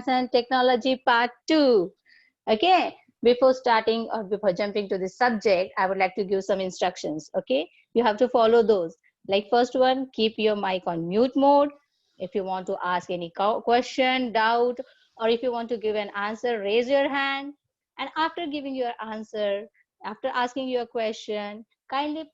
and Technology Part 2. Okay, before starting or before jumping to the subject, I would like to give some instructions. Okay, you have to follow those. Like first one, keep your mic on mute mode. If you want to ask any question, doubt, or if you want to give an answer, raise your hand. And after giving your answer, after asking your question, kindly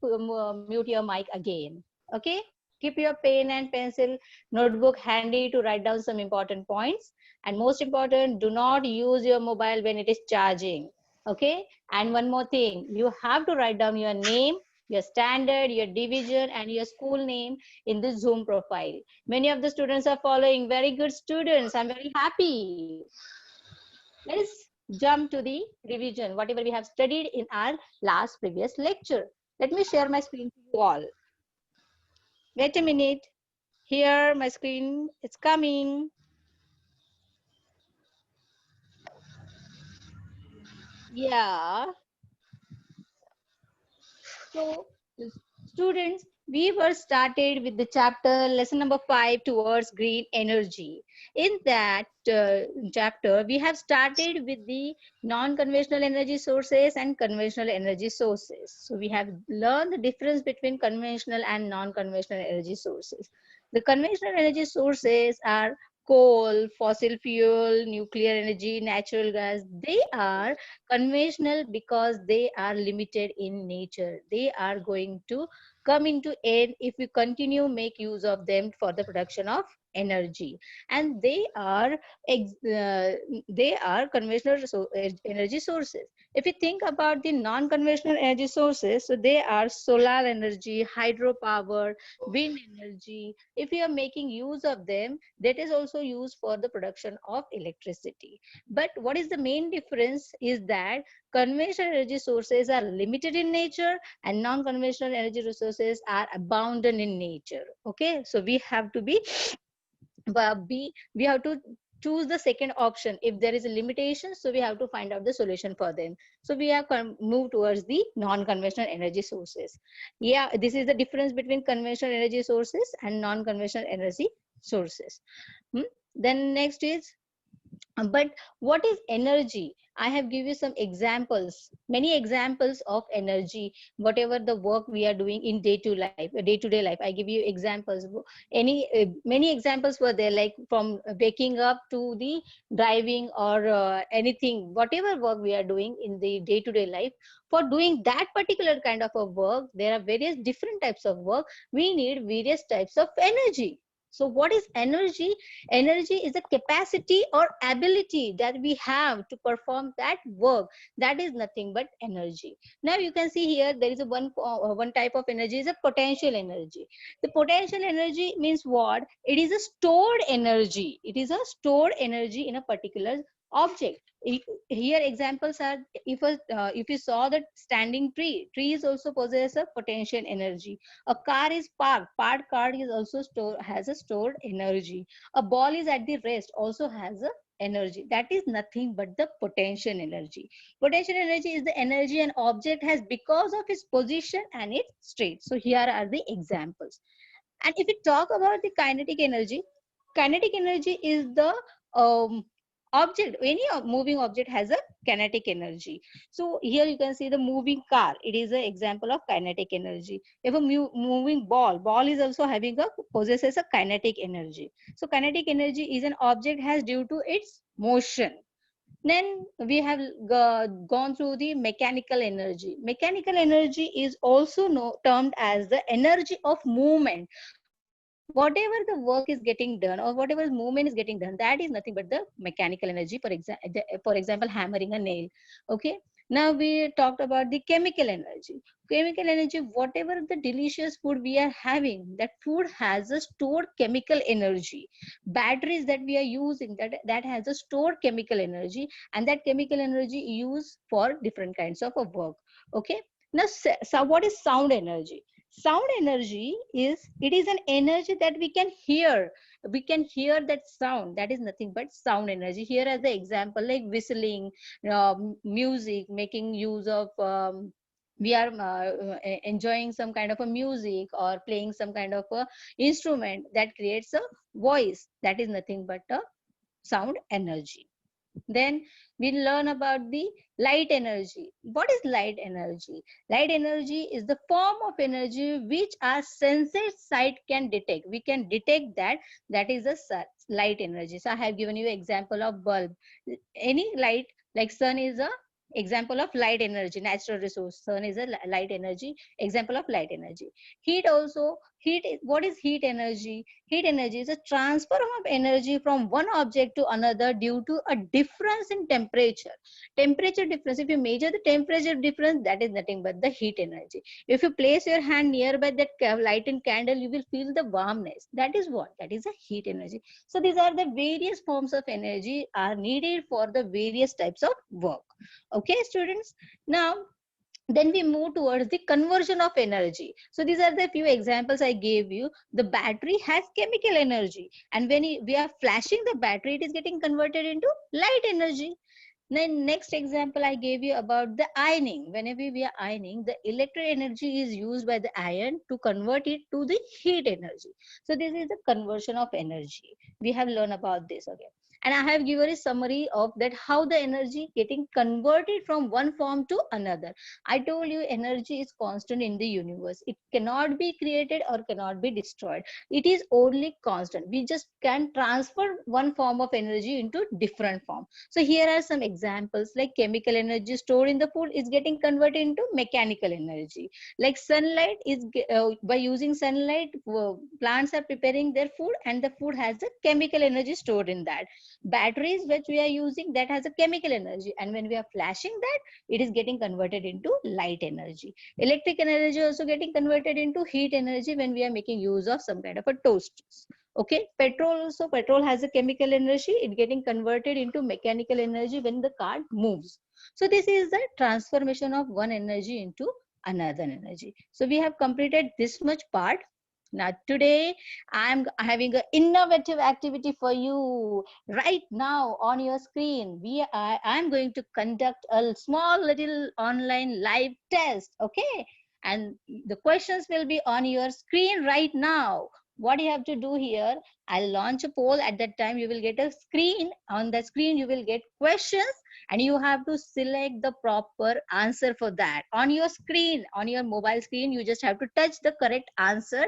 mute your mic again. Okay, keep your pen and pencil notebook handy to write down some important points, and most important, do not use your mobile when it is charging. Okay, and one more thing, you have to write down your name, your standard, your division, and your school name in the Zoom profile. Many of the students are following. Very good students, I'm very happy. Let us jump to the revision whatever we have studied in our last previous lecture. Let me share my screen to you all. Wait a minute. Here my screen is coming. Yeah. So, students, we were started with the chapter lesson number 5 towards green energy. In that chapter, we have started with the non-conventional energy sources and conventional energy sources. So, we have learned the difference between conventional and non-conventional energy sources. The conventional energy sources are coal, fossil fuel, nuclear energy, natural gas. They are conventional because they are limited in nature. They are going to come into end if we continue make use of them for the production of energy, and they are conventional energy sources. If you think about the non-conventional energy sources, so they are solar energy, hydropower, wind energy. If we are making use of them, that is also used for the production of electricity. But what is the main difference is that conventional energy sources are limited in nature and non-conventional energy resources are abundant in nature. Okay, so we have to choose the second option. If there is a limitation, so we have to find out the solution for them. So we have moved towards the non-conventional energy sources. Yeah, this is the difference between conventional energy sources and non-conventional energy sources. Hmm? Then next is, but what is energy? I have given you some examples, many examples of energy, whatever the work we are doing in day-to-day life. I give you examples. Many examples were there, like from waking up to the driving or anything, whatever work we are doing in the day-to-day life. For doing that particular kind of a work, there are various different types of work. We need various types of energy. So what is energy? Energy is a capacity or ability that we have to perform that work. That is nothing but energy. Now you can see here there is a one type of energy is a potential energy. The potential energy means what? It is a stored energy. It is a stored energy in a particular object. Here examples are, if you saw that standing trees also possess a potential energy. A car is parked car is also has a stored energy. A ball is at the rest, also has a energy. That is nothing but the potential energy. Potential energy is the energy an object has because of its position and its state. So here are the examples. And if we talk about the kinetic energy is the um, object. Any moving object has a kinetic energy. So here you can see the moving car. It is an example of kinetic energy. If a moving ball is also having a possesses a kinetic energy. So kinetic energy is an object has due to its motion. Then we have gone through the mechanical energy. Mechanical energy is also termed as the energy of movement. Whatever the work is getting done or whatever movement is getting done, that is nothing but the mechanical energy. For example, hammering a nail. Okay. Now we talked about the chemical energy. Chemical energy, whatever the delicious food we are having, that food has a stored chemical energy. Batteries that we are using, that has a stored chemical energy, and that chemical energy used for different kinds of a work. Okay. Now, so what is sound energy? Sound energy is, it is an energy that we can hear that sound. That is nothing but sound energy. Here as the example, like whistling, music, making use of we are enjoying some kind of a music or playing some kind of a instrument that creates a voice. That is nothing but a sound energy. Then we learn about the light energy. What is light energy? Light energy is the form of energy which our senses sight can detect. We can detect that, that is the light energy. So I have given you example of bulb. Any light, like sun is a example of light energy, natural resource. Sun is a light energy, example of light energy. Heat also, what is heat energy? Heat energy is a transfer of energy from one object to another due to a difference in temperature. Temperature difference, if you measure the temperature difference, that is nothing but the heat energy. If you place your hand nearby that lighted candle, you will feel the warmness. That is what? That is a heat energy. So these are the various forms of energy are needed for the various types of work. Okay, students. Now, then we move towards the conversion of energy. So these are the few examples I gave you. The battery has chemical energy, and when we are flashing the battery, it is getting converted into light energy. Then next example I gave you about the ironing. Whenever we are ironing, the electric energy is used by the iron to convert it to the heat energy. So this is the conversion of energy. We have learned about this again. And I have given a summary of that how the energy getting converted from one form to another. I told you energy is constant in the universe. It cannot be created or cannot be destroyed. It is only constant. We just can transfer one form of energy into different form. So here are some examples, like chemical energy stored in the food is getting converted into mechanical energy. Like sunlight is by using sunlight, plants are preparing their food and the food has the chemical energy stored in that. Batteries which we are using, that has a chemical energy, and when we are flashing that, it is getting converted into light energy. Electric energy also getting converted into heat energy when we are making use of some kind of a toast. Okay, petrol also, petrol has a chemical energy, it getting converted into mechanical energy when the car moves. So this is the transformation of one energy into another energy. So we have completed this much part. Now today I'm having an innovative activity for you. Right now on your screen, I'm going to conduct a small little online live test. Okay, and the questions will be on your screen right now. What you have to do here, I'll launch a poll. At that time you will get a screen. On the screen you will get questions, and you have to select the proper answer for that. On your screen, on your mobile screen, you just have to touch the correct answer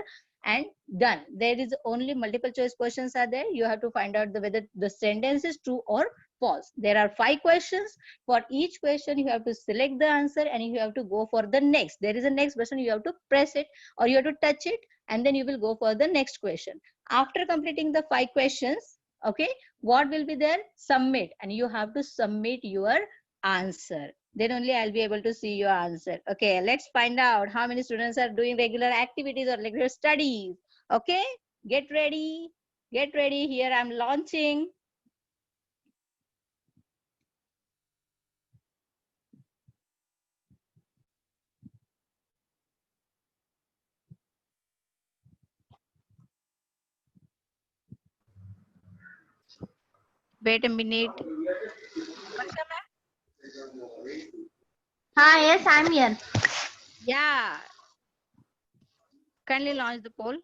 and done. There is only multiple choice questions are there. You have to find out whether the sentence is true or false. There are 5 questions. For each question you have to select the answer and you have to go for the next. There is a next question, you have to press it or you have to touch it, and then you will go for the next question. After completing the 5 questions, okay, what will be there? Submit, and you have to submit your answer. Then only I'll be able to see your answer. Okay, let's find out how many students are doing regular activities or regular studies. Okay, get ready. Get ready. Here I'm launching. Wait a minute. Hi, yes, I'm here. Yeah. Kindly launch the poll.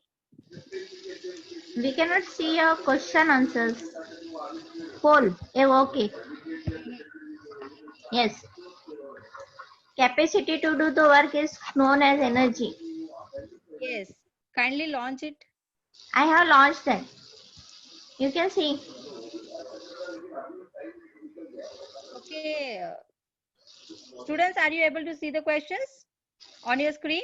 We cannot see your question answers. Poll. Okay. Yes. Capacity to do the work is known as energy. Yes. Kindly launch it. I have launched that. You can see. Okay. Students, are you able to see the questions on your screen?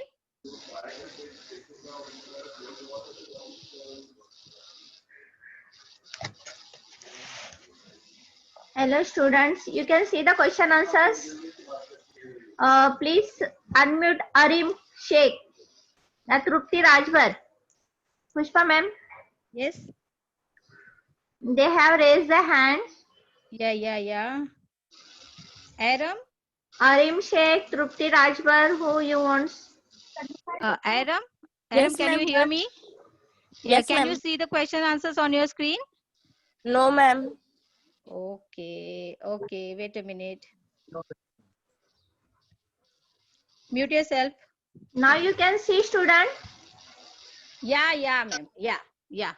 Hello, students. You can see the question answers. Please unmute Arim Sheikh. Trupti Rajvar. Pushpa ma'am. Yes. They have raised their hands. Yeah. Aram? Arim Sheikh, Trupti Rajvar, who you want? Aram? Yes, Can you ma'am. hear me? Yeah, Yes, can you ma'am. see the question answers on your screen? No, ma'am. Okay, wait a minute. Mute yourself. Now you can see, student. Yeah, ma'am. Yeah.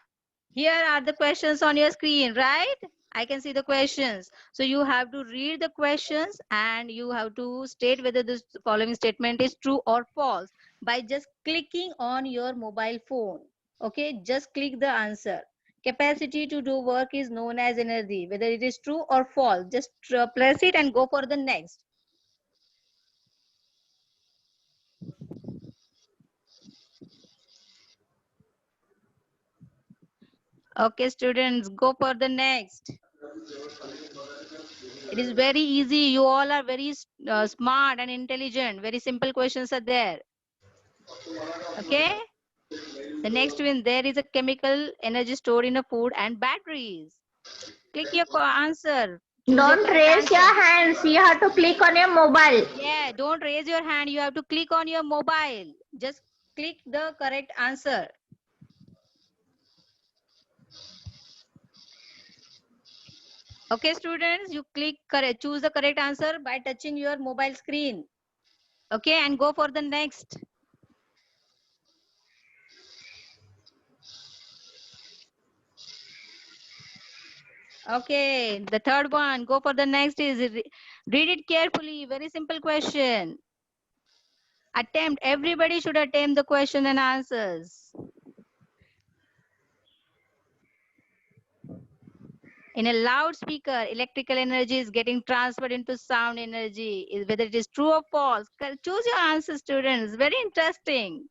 Here are the questions on your screen, right? I can see the questions. So you have to read the questions and you have to state whether this following statement is true or false by just clicking on your mobile phone. Okay, just click the answer. Capacity to do work is known as energy. Whether it is true or false, just press it and go for the next. Okay, students, go for the next. It is very easy. You all are very smart and intelligent. Very simple questions are there. Okay. The next one, there is a chemical energy stored in a food and batteries. Click your answer. Choose your Don't correct raise answer. your hands. You have to click on your mobile. Yeah, don't raise your hand. You have to click on your mobile. Just click the correct answer. Okay, students, you click correct. Choose the correct answer by touching your mobile screen. Okay, and go for the next. Okay, the third one, go for the next is read it carefully. Very simple question. Attempt, everybody should attempt the question and answers. In a loudspeaker, electrical energy is getting transferred into sound energy. Whether it is true or false, choose your answer, students. Very interesting.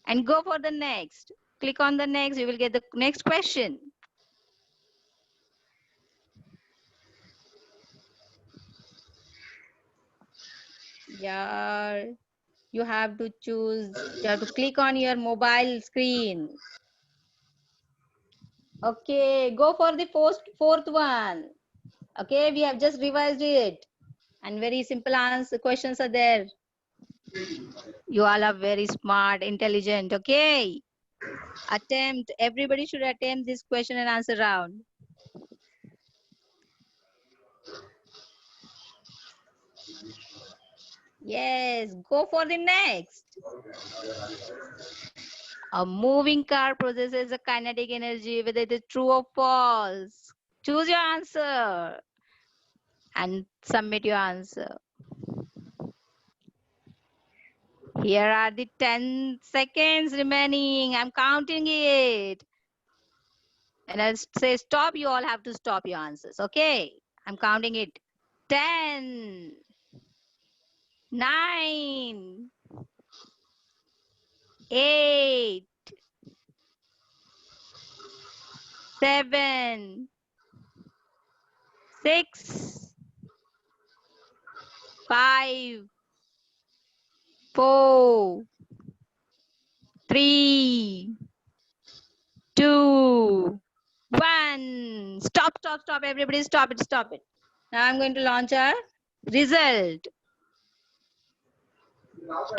And go for the next. Click on the next, you will get the next question. Yeah, you have to choose, you have to click on your mobile screen. Okay, go for the fourth one. Okay, we have just revised it. And very simple answer questions are there. You all are very smart, intelligent. Okay. Attempt. Everybody should attempt this question and answer round. Yes, go for the next. A moving car possesses a kinetic energy, whether it is true or false. Choose your answer and submit your answer. Here are the 10 seconds remaining. I'm counting it. And I'll say stop, you all have to stop your answers. Okay, I'm counting it. 10, 9, 8, 7, 6, 5, 4, 3, 2, 1. Stop, stop, stop. Everybody stop it, stop it. Now I'm going to launch our result.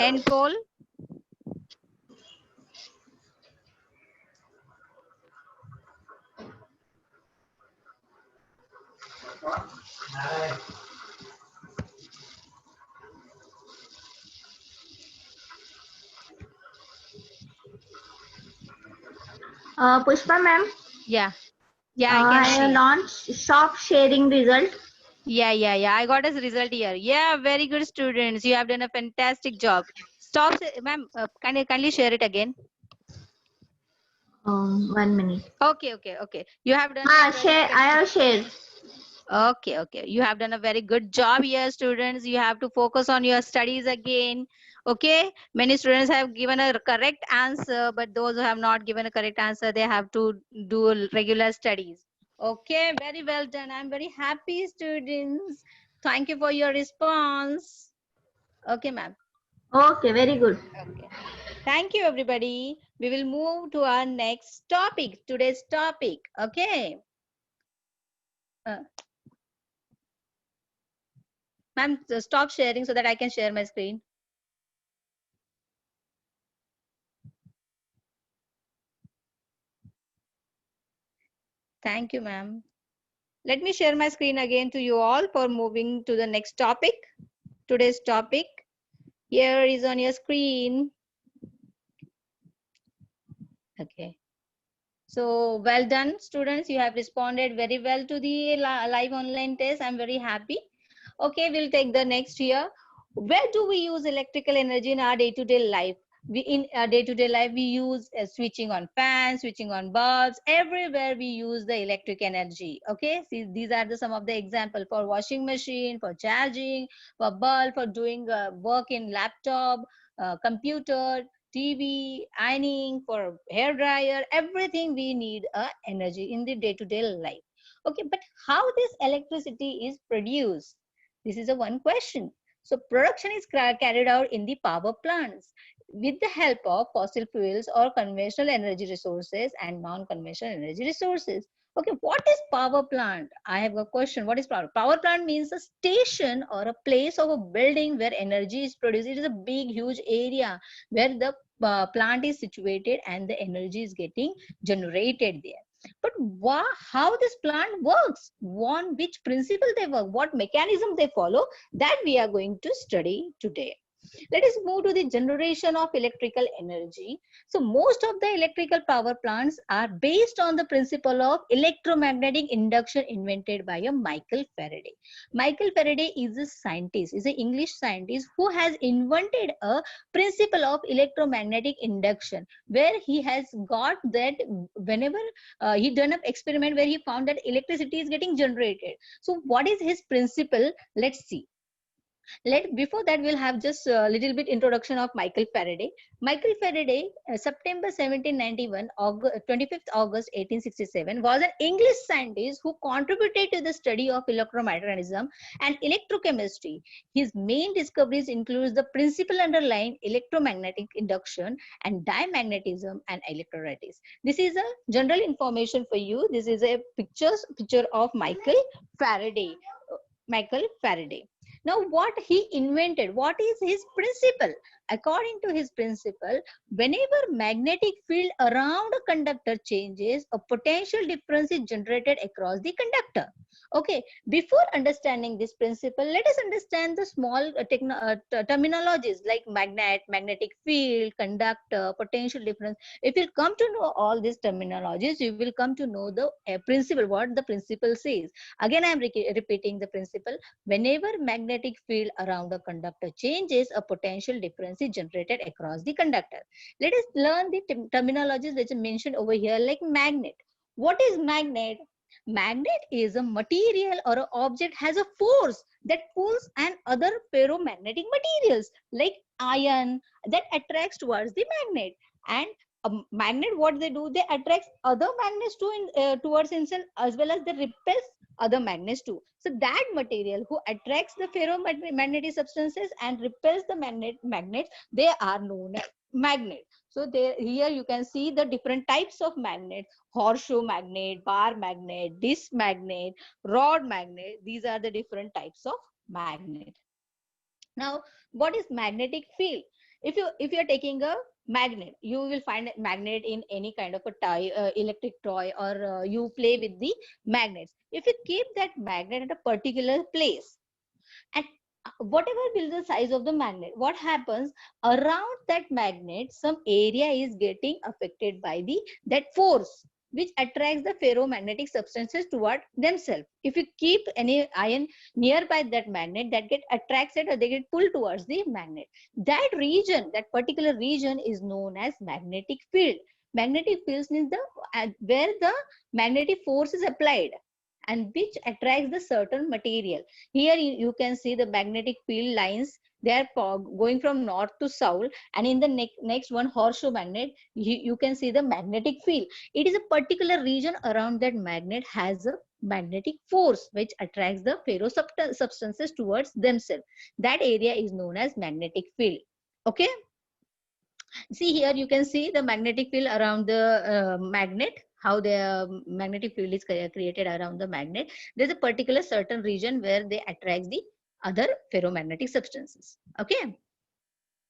End poll. Pushpa ma'am. Yeah. Yeah, I can I see. launched shop sharing result. Yeah. I got a result here. Yeah, very good students. You have done a fantastic job. Stop, ma'am. Can you kindly share it again? 1 minute. Okay. You have done. Share. I have shared. Okay. You have done a very good job here, students. You have to focus on your studies again. Okay. Many students have given a correct answer, but those who have not given a correct answer, they have to do regular studies. Okay. Very well done. I'm very happy, students. Thank you for your response. Okay, ma'am. Okay, very good. Okay. Thank you, everybody. We will move to our next topic, today's topic. Okay. Ma'am, stop sharing so that I can share my screen. Thank you, ma'am. Let me share my screen again to you all for moving to the next topic. Today's topic here is on your screen. Okay. So well done, students. You have responded very well to the live online test. I'm very happy. Okay, we'll take the next here. Where do we use electrical energy in our day-to-day life? We in our day-to-day life we use switching on fans, switching on bulbs. Everywhere we use the electric energy. Okay, see these are the some of the example for washing machine, for charging, for bulb, for doing work in laptop, computer, TV, ironing, for hair dryer. Everything we need energy in the day-to-day life. Okay, but how this electricity is produced? This is a one question. So production is carried out in the power plants with the help of fossil fuels or conventional energy resources and non-conventional energy resources. Okay, what is power plant? I have a question. What is power? Power plant means a station or a place of a building where energy is produced. It is a big, huge area where the plant is situated and the energy is getting generated there. But how this plant works, on which principle they work, what mechanism they follow, that we are going to study today. Let us move to the generation of electrical energy. So most of the electrical power plants are based on the principle of electromagnetic induction invented by a Michael Faraday. Michael Faraday is a scientist, is an English scientist who has invented a principle of electromagnetic induction, where he has got that whenever he done an experiment where he found that electricity is getting generated. So what is his principle? Let's see. Before that we'll have just a little bit introduction of Michael Faraday. Michael Faraday, September 1791, 25th August 1867, was an English scientist who contributed to the study of electromagnetism and electrochemistry. His main discoveries include the principle underlying electromagnetic induction and diamagnetism and electrolysis. This is a general information for you. This is a picture of Michael Faraday. Michael Faraday. Now, what he invented, what is his principle? According to his principle, whenever magnetic field around a conductor changes, a potential difference is generated across the conductor. Okay, before understanding this principle, let us understand the small terminologies like magnet, magnetic field, conductor, potential difference. If you come to know all these terminologies, you will come to know the principle, what the principle says. Again, I am repeating the principle. Whenever magnetic field around a conductor changes, a potential difference is generated across the conductor. Let us learn the terminologies which are mentioned over here, like magnet. What is magnet? Magnet is a material or an object has a force that pulls and other ferromagnetic materials like iron that attracts towards the magnet. And a magnet, what they do, they attract other magnets towards himself, as well as they repels other magnets too. So that material who attracts the ferromagnetic substances and repels the magnets, they are known as magnet. So here you can see the different types of magnets: horseshoe magnet, bar magnet, disc magnet, rod magnet. These are the different types of magnet. Now, what is magnetic field? If you are taking a magnet, you will find a magnet in any kind of a toy, electric toy, or you play with the magnets. If you keep that magnet at a particular place, and whatever will the size of the magnet, what happens around that magnet, some area is getting affected by the that force which attracts the ferromagnetic substances toward themselves. If you keep any iron nearby that magnet, that get attracted or they get pulled towards the magnet. That region, that particular region is known as magnetic field. Magnetic fields means the where the magnetic force is applied and which attracts the certain material. Here you can see the magnetic field lines. They are going from north to south, and in the next one, horseshoe magnet, you can see the magnetic field. It is a particular region around that magnet has a magnetic force which attracts the ferro substances towards themselves. That area is known as magnetic field. Okay. See here you can see the magnetic field around the magnet, how the magnetic field is created around the magnet. There's a particular certain region where they attract the other ferromagnetic substances. Okay.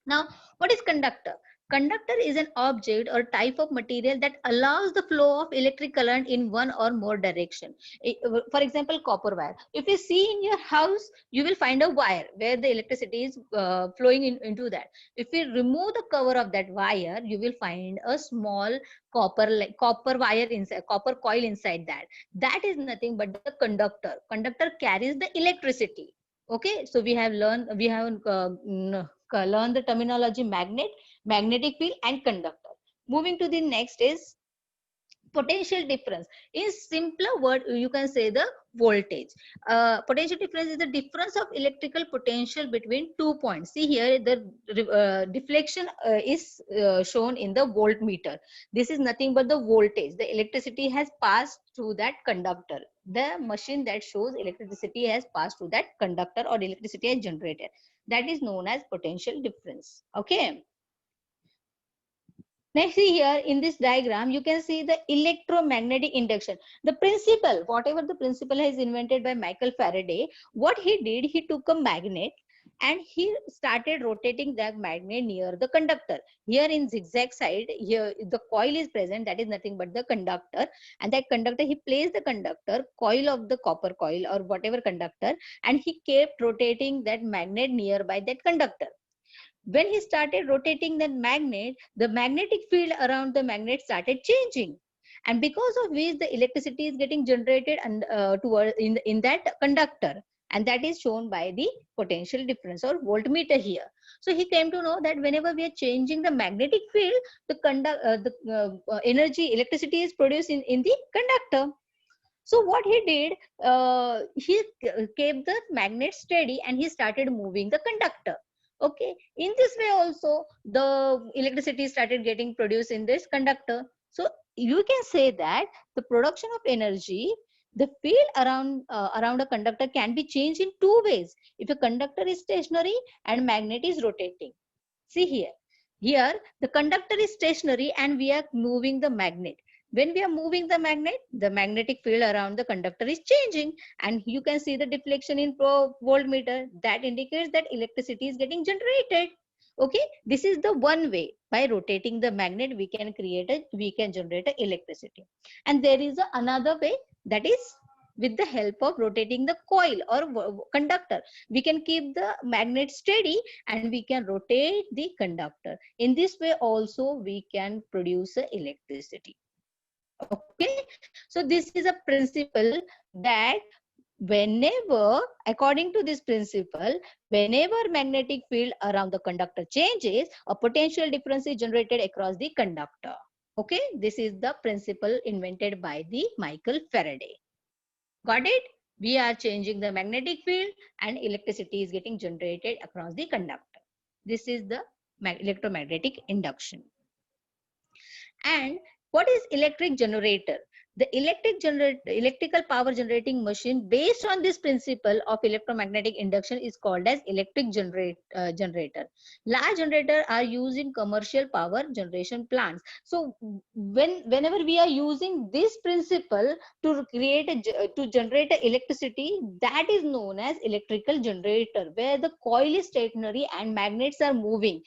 Now, what is conductor? Conductor is an object or type of material that allows the flow of electric current in one or more direction. For example, copper wire. If you see in your house, you will find a wire where the electricity is flowing into that. If we remove the cover of that wire, you will find a small copper wire inside, copper coil inside that. That is nothing but the conductor. Conductor carries the electricity. Okay, so we have learned the terminology magnet, magnetic field, and conductor. Moving to the next is potential difference. In simpler word, you can say the voltage. Potential difference is the difference of electrical potential between 2 points. See here, the deflection is shown in the voltmeter. This is nothing but the voltage. The electricity has passed through that conductor. The machine that shows electricity has passed through that conductor or electricity has generated. That is known as potential difference. Okay. Next, see here in this diagram, you can see the electromagnetic induction. The principle, whatever the principle is invented by Michael Faraday, what he did, he took a magnet and he started rotating that magnet near the conductor. Here in zigzag side, here the coil is present, that is nothing but the conductor. And that conductor, he placed the conductor, coil of the copper coil or whatever conductor, and he kept rotating that magnet nearby that conductor. When he started rotating that magnet, the magnetic field around the magnet started changing, and because of which the electricity is getting generated and in that conductor, and that is shown by the potential difference or voltmeter here. So he came to know that whenever we are changing the magnetic field, the energy, electricity is produced in the conductor. So what he did, he kept the magnet steady and he started moving the conductor. Okay, in this way also the electricity started getting produced in this conductor. So you can say that the production of energy, the field around a conductor can be changed in two ways. If a conductor is stationary and magnet is rotating. See here the conductor is stationary and we are moving the magnet. When we are moving the magnet, the magnetic field around the conductor is changing, and you can see the deflection in voltmeter. That indicates that electricity is getting generated. Okay, this is the one way. By rotating the magnet, we can generate a electricity. And there is another way, that is with the help of rotating the coil or conductor. We can keep the magnet steady and we can rotate the conductor. In this way also we can produce electricity. Okay, so this is a principle that whenever, according to this principle, whenever magnetic field around the conductor changes, a potential difference is generated across the conductor. Okay, this is the principle invented by the Michael Faraday. Got it? We are changing the magnetic field and electricity is getting generated across the conductor. This is the electromagnetic induction. And what is electric generator? The electrical power generating machine based on this principle of electromagnetic induction is called as electric generator. Large generators are used in commercial power generation plants. So whenever we are using this principle to generate electricity, that is known as electrical generator, where the coil is stationary and magnets are moving.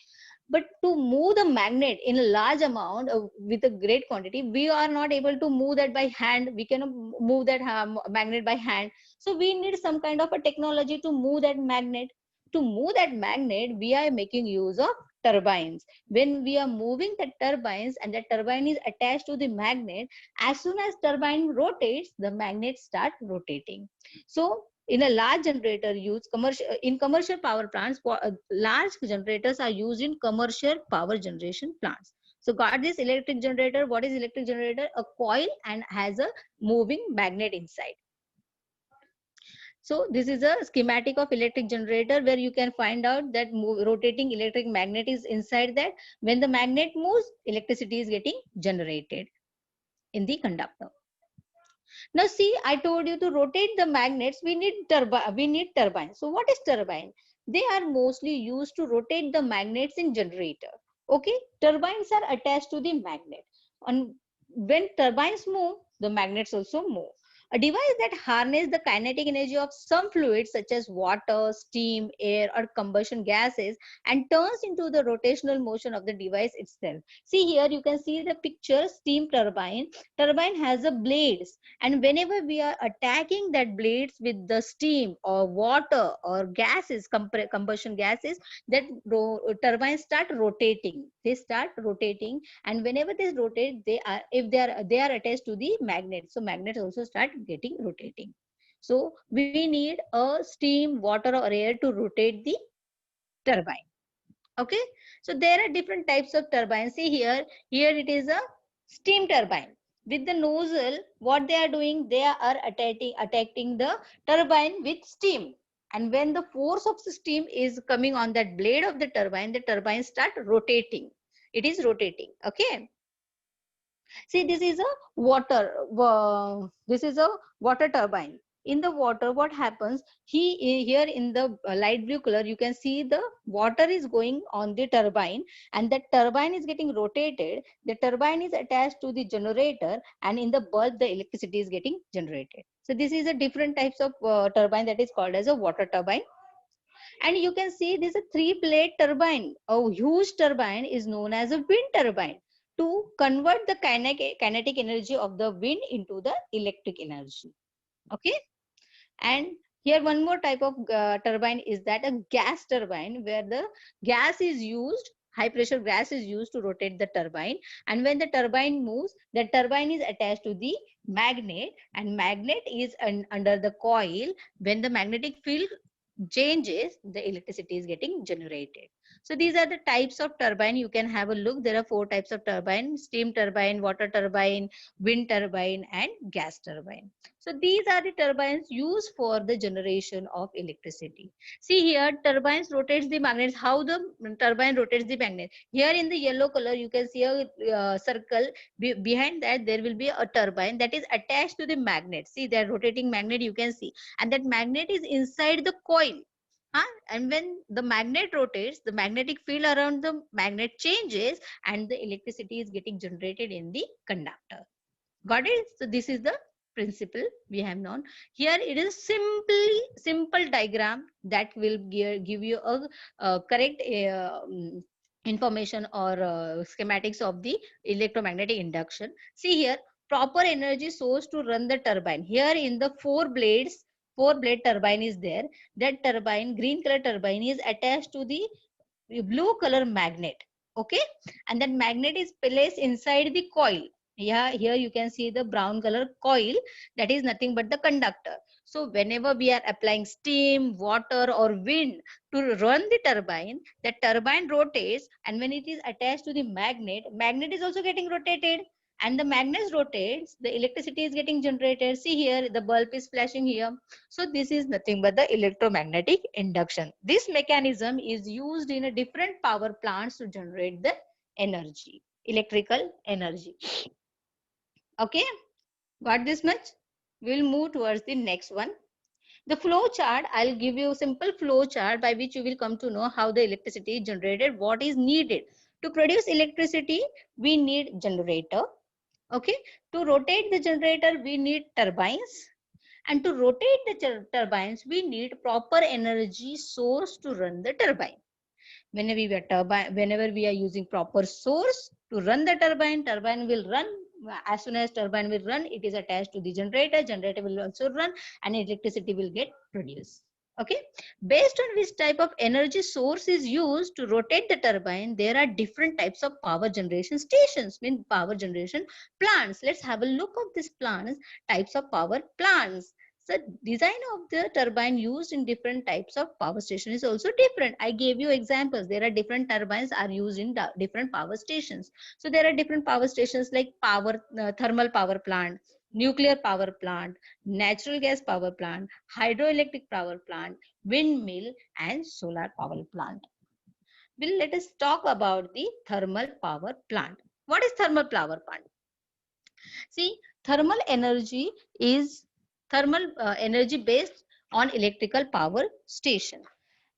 But to move the magnet in a large amount with a great quantity, we are not able to move that by hand. We cannot move that magnet by hand. So we need some kind of a technology to move that magnet. To move that magnet, we are making use of turbines. When we are moving the turbines and the turbine is attached to the magnet, as soon as turbine rotates, the magnet start rotating. So in a large generator used in commercial power plants, large generators are used in commercial power generation plants. So got this electric generator. What is electric generator? A coil and has a moving magnet inside. So this is a schematic of electric generator where you can find out that rotating electric magnet is inside that. When the magnet moves, electricity is getting generated in the conductor. Now see, I told you to rotate the magnets, we need turbine. So what is turbine? They are mostly used to rotate the magnets in generator. Okay, turbines are attached to the magnet. And when turbines move, the magnets also move. A device that harnesses the kinetic energy of some fluids such as water, steam, air, or combustion gases and turns into the rotational motion of the device itself. See here, you can see the picture steam turbine. Turbine has a blades, and whenever we are attacking that blades with the steam or water or gases, combustion gases, that turbines start rotating. They start rotating, and whenever they rotate, they are, if they are attached to the magnet, so magnets also start getting rotating. So we need a steam, water, or air to rotate the turbine. Okay, so there are different types of turbines. See here, it is a steam turbine. With the nozzle, what they are doing, they are attacking the turbine with steam. And when the force of the steam is coming on that blade of the turbine start rotating. It is rotating. Okay. See, this is a water turbine. In the water, what happens? Here in the light blue color, you can see the water is going on the turbine, and the turbine is getting rotated. The turbine is attached to the generator, and in the bulb, the electricity is getting generated. So this is a different types of turbine that is called as a water turbine. And you can see this is a 3-blade turbine. A huge turbine is known as a wind turbine to convert the kinetic energy of the wind into the electric energy. Okay. And here one more type of turbine is that a gas turbine, where the gas is used, high pressure gas is used to rotate the turbine. And when the turbine moves, the turbine is attached to the magnet, and magnet is under the coil. When the magnetic field changes, the electricity is getting generated. So these are the types of turbine. You can have a look. There are 4 types of turbine: steam turbine, water turbine, wind turbine, and gas turbine. So these are the turbines used for the generation of electricity. See here, turbines rotates the magnets. How the turbine rotates the magnet? Here in the yellow color, you can see a circle. Behind that, there will be a turbine that is attached to the magnet. See, that rotating magnet you can see, and that magnet is inside the coil. And when the magnet rotates, the magnetic field around the magnet changes, and the electricity is getting generated in the conductor. Got it? So this is the principle we have known. Here it is simple diagram that will give you a correct information or schematics of the electromagnetic induction. See here, proper energy source to run the turbine. Here in the 4-blade turbine is there. That turbine, green color turbine, is attached to the blue color magnet. Okay, and that magnet is placed inside the coil. Yeah, here you can see the brown color coil, that is nothing but the conductor. So whenever we are applying steam, water, or wind to run the turbine rotates, and when it is attached to the magnet is also getting rotated, and the magnet rotates, the electricity is getting generated. See here, the bulb is flashing here. So this is nothing but the electromagnetic induction. This mechanism is used in a different power plants to generate the energy, electrical energy. Okay, got this much? We'll move towards the next one. The flow chart, I'll give you a simple flow chart by which you will come to know how the electricity is generated, what is needed. To produce electricity, we need generator. Okay, to rotate the generator, we need turbines. And to rotate the turbines, we need proper energy source to run the turbine. Whenever we are using proper source to run the turbine will run. As soon as turbine will run, it is attached to the generator will also run, and electricity will get produced. Okay, based on which type of energy source is used to rotate the turbine, there are different types of power generation stations, power generation plants. Let's have a look of these plants, types of power plants. So design of the turbine used in different types of power station is also different. I gave you examples. There are different turbines are used in different power stations. So there are different power stations like thermal power plant, nuclear power plant, natural gas power plant, hydroelectric power plant, windmill, and solar power plant. Let us talk about the thermal power plant. What is thermal power plant? See, thermal energy is thermal energy based on electrical power station.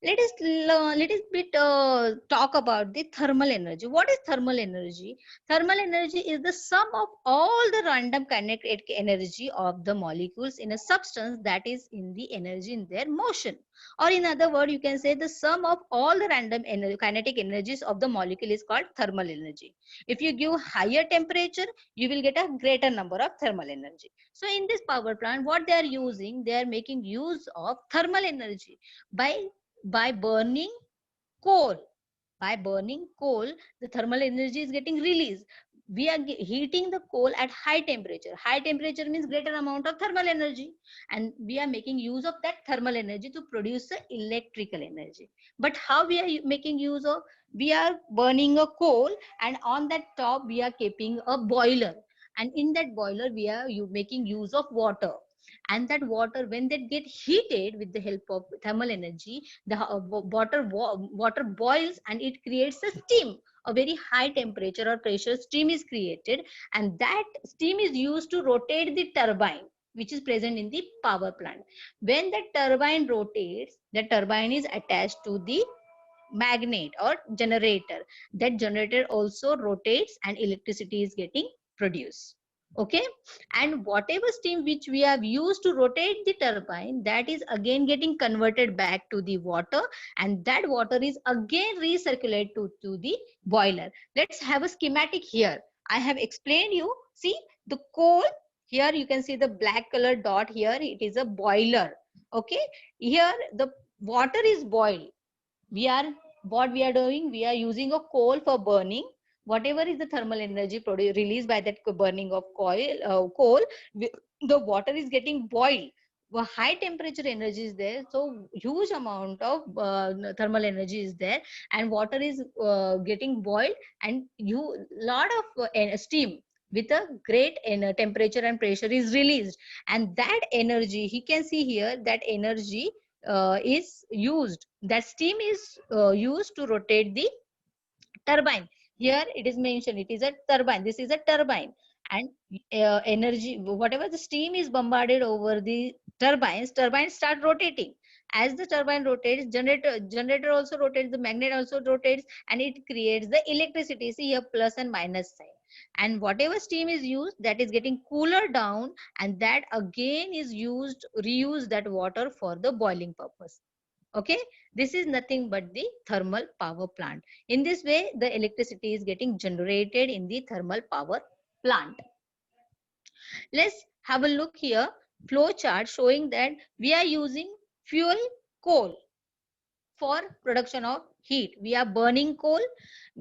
Let us bit talk about the thermal energy. What is thermal energy? Thermal energy is the sum of all the random kinetic energy of the molecules in a substance that is in the energy in their motion. Or in other words, you can say the sum of all the random kinetic energies of the molecule is called thermal energy. If you give higher temperature, you will get a greater number of thermal energy. So in this power plant, what they are using, they are making use of thermal energy by burning coal. By burning coal, the thermal energy is getting released. We are heating the coal at high temperature. High temperature means greater amount of thermal energy, and we are making use of that thermal energy to produce the electrical energy. But how we are making use of? We are burning a coal, and on that top we are keeping a boiler, and in that boiler we are making use of water. And that water, when they get heated with the help of thermal energy, the water boils and it creates a steam. A very high temperature or pressure steam is created, and that steam is used to rotate the turbine which is present in the power plant. When the turbine rotates, the turbine is attached to the magnet or generator. That generator also rotates and electricity is getting produced. Okay, and whatever steam which we have used to rotate the turbine, that is again getting converted back to the water, and that water is again recirculated to the boiler. Let's have a schematic here. I have explained you. See the coal here, you can see the black color dot here, it is a boiler. Okay, here the water is boiled. We are, what we are doing, we are using a coal for burning. Whatever is the thermal energy released by that burning of coal, the water is getting boiled. High temperature energy is there, so huge amount of thermal energy is there, and water is getting boiled, and lot of steam with a great temperature and pressure is released, and that energy, he can see here, that energy is used, that steam is used to rotate the turbine. Here it is mentioned, it is a turbine, this is a turbine, and energy, whatever the steam is bombarded over the turbines start rotating. As the turbine rotates, generator also rotates, the magnet also rotates, and it creates the electricity. See here, plus and minus sign. And whatever steam is used, that is getting cooler down, and that again is used, reuse that water for the boiling purpose. Okay, this is nothing but the thermal power plant. In this way, the electricity is getting generated in the thermal power plant. Let's have a look here, flow chart showing that we are using fuel coal for production of heat. We are burning coal,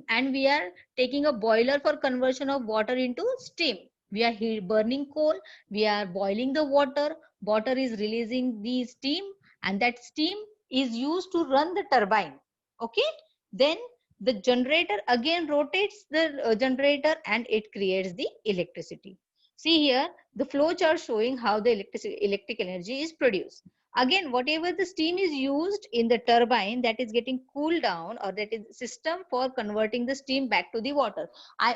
and we are taking a boiler for conversion of water into steam. We are burning coal, we are boiling the water, water is releasing the steam, and that steam is used to run the turbine. Okay, then the generator again rotates the generator, and it creates the electricity. See here the flow chart showing how the electric energy is produced. Again, whatever the steam is used in the turbine, that is getting cooled down, or that is system for converting the steam back to the water.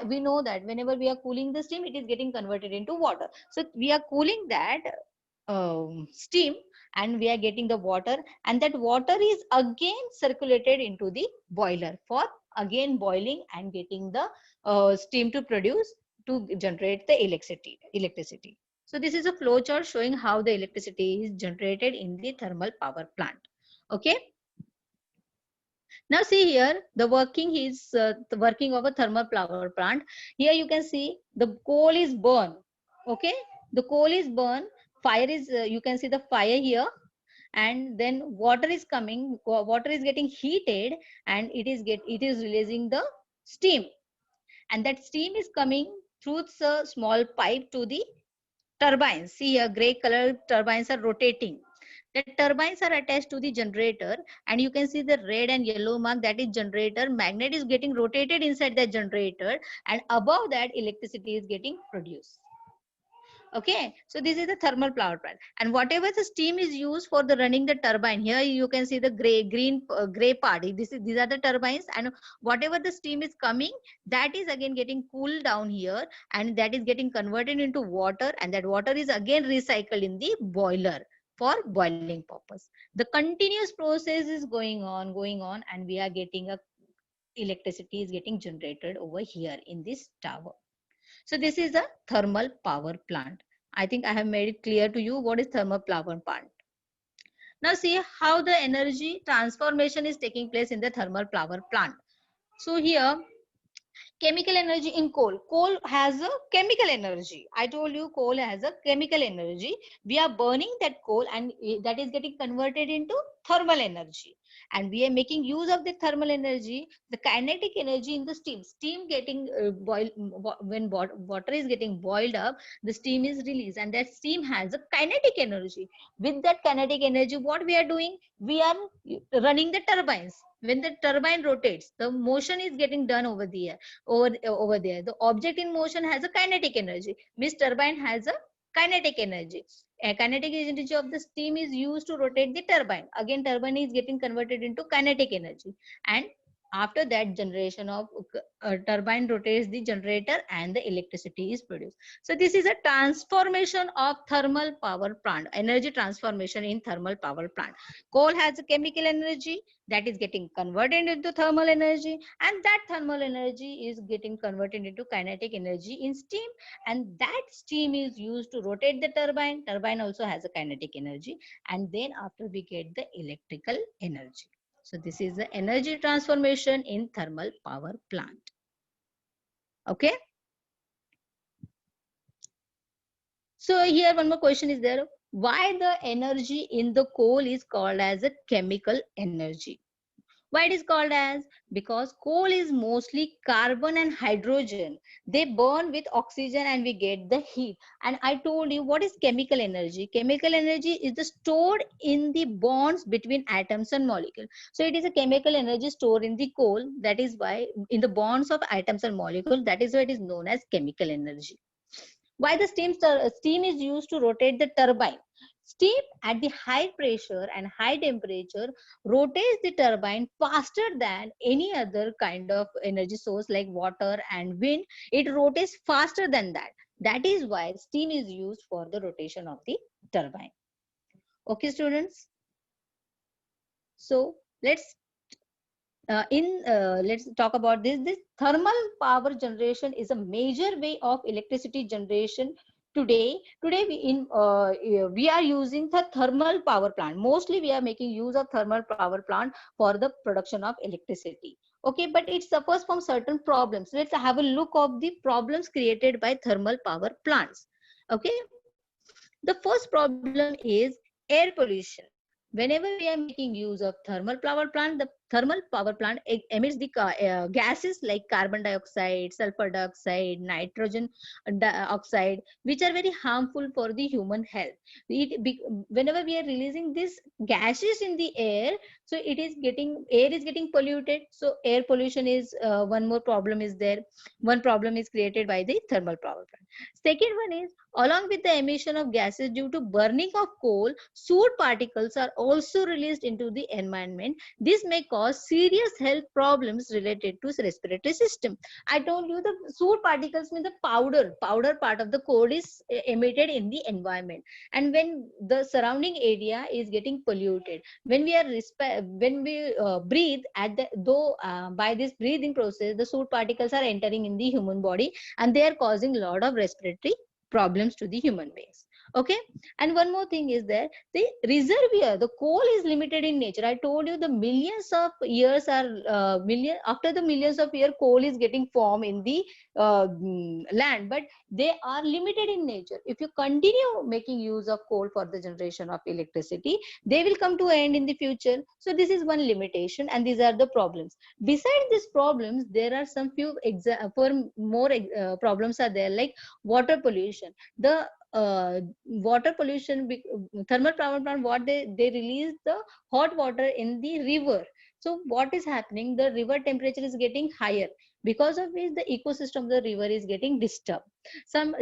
We know that whenever we are cooling the steam, it is getting converted into water. So we are cooling that steam, and we are getting the water, and that water is again circulated into the boiler for again boiling and getting the steam to produce, to generate the electricity. So this is a flow chart showing how the electricity is generated in the thermal power plant. Okay. Now see here, the working is the working of a thermal power plant. Here you can see the coal is burned. Okay, the coal is burned. Fire is you can see the fire here, and then water is coming. Water is getting heated, and it is releasing the steam, and that steam is coming through a small pipe to the turbines. See here, gray color turbines are rotating. The turbines are attached to the generator, and you can see the red and yellow mark, that is generator. Magnet is getting rotated inside the generator, and above that electricity is getting produced. Okay, so this is the thermal power plant, and whatever the steam is used for the running the turbine, here you can see the gray part. These are the turbines, and whatever the steam is coming, that is again getting cooled down here, and that is getting converted into water, and that water is again recycled in the boiler for boiling purpose. The continuous process is going on, and we are getting a electricity is getting generated over here in this tower. So this is a thermal power plant. I think I have made it clear to you what is thermal power plant. Now see how the energy transformation is taking place in the thermal power plant. So here, chemical energy in coal. Coal has a chemical energy. I told you coal has a chemical energy. We are burning that coal, and that is getting converted into thermal energy. And we are making use of the thermal energy, the kinetic energy in the steam. Steam getting boiled, when water is getting boiled up, the steam is released, and that steam has a kinetic energy. With that kinetic energy, what we are doing? We are running the turbines. When the turbine rotates, the motion is getting done over there. Over there, the object in motion has a kinetic energy. Means turbine has a kinetic energy. A kinetic energy of the steam is used to rotate the turbine. Again, turbine is getting converted into kinetic energy, and after that, generation of turbine rotates the generator, and the electricity is produced. So this is a transformation of thermal power plant, energy transformation in thermal power plant. Coal has a chemical energy that is getting converted into thermal energy, and that thermal energy is getting converted into kinetic energy in steam, and that steam is used to rotate the turbine. Turbine also has a kinetic energy, and then after we get the electrical energy. So this is the energy transformation in thermal power plant. Okay. So here one more question is there. Why the energy in the coal is called as a chemical energy? Why it is called as? Because coal is mostly carbon and hydrogen. They burn with oxygen and we get the heat. And I told you what is chemical energy. Chemical energy is the stored in the bonds between atoms and molecules. So it is a chemical energy stored in the coal. That is why in the bonds of atoms and molecules, that is why it is known as chemical energy. Why the steam is used to rotate the turbine? Steam at the high pressure and high temperature rotates the turbine faster than any other kind of energy source like water and wind. It rotates faster than that. That is why steam is used for the rotation of the turbine. Okay, students. So let's let's talk about this. This thermal power generation is a major way of electricity generation today. Today we are using the thermal power plant. Mostly we are making use of thermal power plant for the production of electricity. Okay, but it suffers from certain problems. Let's have a look of the problems created by thermal power plants. Okay, the first problem is air pollution. Whenever we are making use of thermal power plant, the thermal power plant emits the gases like carbon dioxide, sulfur dioxide, nitrogen dioxide, which are very harmful for the human health. Whenever we are releasing these gases in the air, so air is getting polluted. So air pollution is one more problem is there. One problem is created by the thermal power plant. Second one is, along with the emission of gases due to burning of coal, soot particles are also released into the environment. This may cause serious health problems related to respiratory system. I told you the soot particles mean the powder part of the coal is emitted in the environment, and when the surrounding area is getting polluted, when we breathe by this breathing process, the soot particles are entering in the human body, and they are causing a lot of respiratory problems to the human beings. Okay, and one more thing is that the reservoir, the coal is limited in nature. I told you the millions of years are after the millions of years, coal is getting formed in the land, but they are limited in nature. If you continue making use of coal for the generation of electricity, they will come to an end in the future. So this is one limitation, and these are the problems. Besides these problems, there are some few problems are there, like water pollution. The water pollution, thermal power plant, what they release the hot water in the river. So what is happening, the river temperature is getting higher, because of which the ecosystem of the river is getting disturbed. Some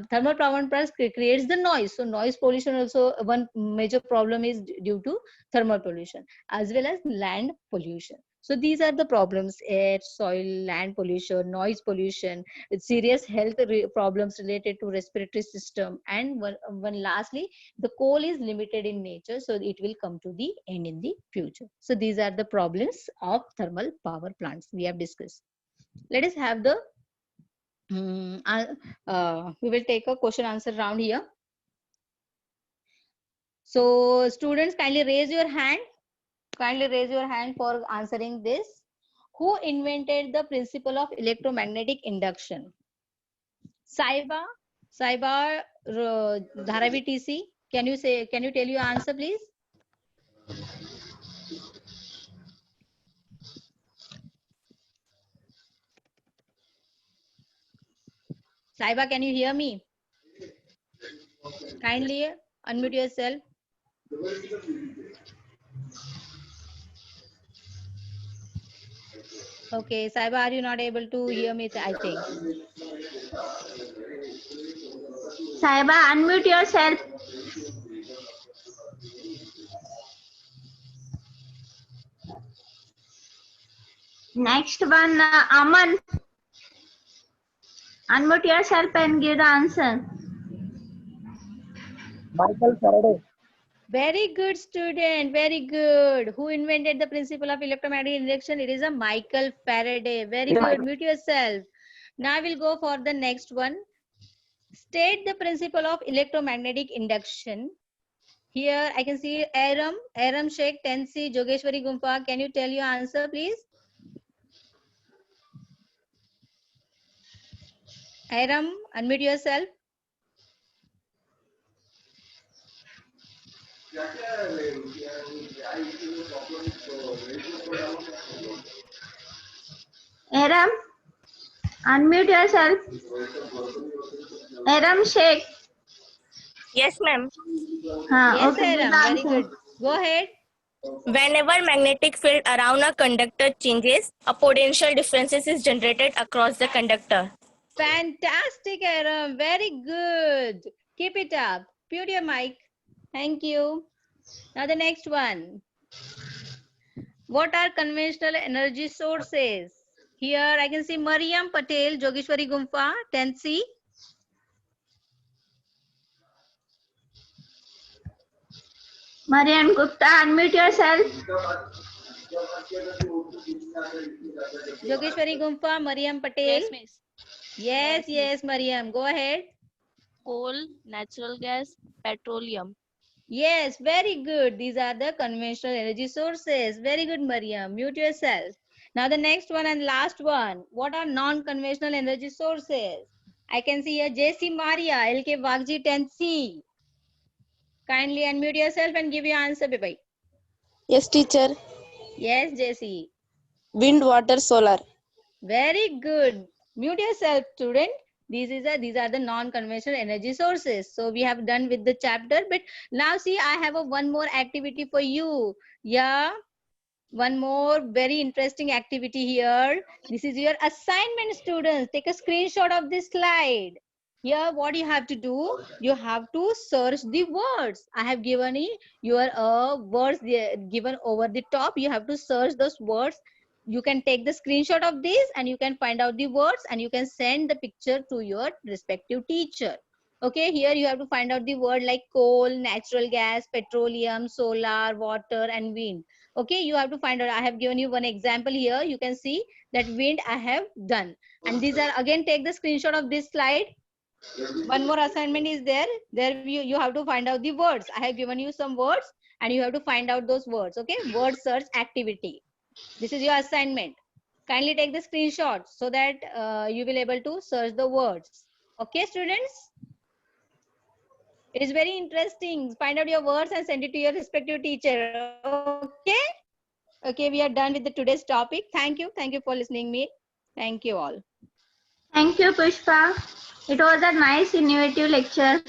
thermal power plants creates the noise. So noise pollution also one major problem is due to thermal pollution, as well as land pollution. So these are the problems: air, soil, land pollution, noise pollution, serious health problems related to respiratory system, and one lastly, the coal is limited in nature, so it will come to the end in the future. So these are the problems of thermal power plants we have discussed. Let us have the we will take a question answer round here. So students, kindly raise your hand. Kindly raise your hand for answering this. Who invented the principle of electromagnetic induction? Saiba, Saiba Dharavi TC. Can you tell your answer, please? Saiba, can you hear me? Kindly unmute yourself. Okay, Saiba, are you not able to hear me? I think. Saiba, unmute yourself. Next one, Aman. Unmute yourself and give the answer. Michael Faraday. Very good, student. Very good. Who invented the principle of electromagnetic induction? It is a Michael Faraday. Very good. Mute yourself. Now we'll go for the next one. State the principle of electromagnetic induction. Here I can see Aram Sheikh, Tensi, Jogeshwari Gumpa. Can you tell your answer, please? Aram, unmute yourself. Aram, unmute yourself. Aram Sheikh. Yes, ma'am. Yes, Okay, give the Aram. Very answer. good. Go ahead. Whenever magnetic field around a conductor changes, a potential difference is generated across the conductor. Fantastic, Aram. Very good. Keep it up. Mute your mic. Thank you. Now the next one. What are conventional energy sources? Here I can see Mariam Patel, Jogeshwari Gumpa, Tensi. Marian Gupta, unmute yourself. Jogeshwari Gumpa, Mariam Patel. Yes, miss. Yes, Mariam. Go ahead. Coal, natural gas, petroleum. Yes, very good. These are the conventional energy sources. Very good, Mariam. Mute yourself. Now the next one and last one. What are non-conventional energy sources? I can see here JC Maria, LK Wagji 10C. Kindly unmute yourself and give your answer, baby. Yes, teacher. Yes, JC. Wind, water, solar. Very good. Mute yourself, student. These are the non-conventional energy sources. So we have done with the chapter, but now see, I have one more activity for you. Yeah, one more very interesting activity here. This is your assignment, students. Take a screenshot of this slide. Here, what you have to do, you have to search the words. I have given your words given over the top. You have to search those words. You can take the screenshot of this and you can find out the words and you can send the picture to your respective teacher. Okay, here you have to find out the word like coal, natural gas, petroleum, solar, water, and wind. Okay, you have to find out. I have given you one example here. You can see that wind I have done. And these are, again, take the screenshot of this slide. One more assignment is there. There you have to find out the words. I have given you some words and you have to find out those words. Okay, word search activity. This is your assignment. Kindly take the screenshot so that you will able to search the words. Okay, students? It is very interesting. Find out your words and send it to your respective teacher. Okay? Okay, we are done with the today's topic. Thank you. Thank you for listening me. Thank you all. Thank you, Pushpa. It was a nice, innovative lecture.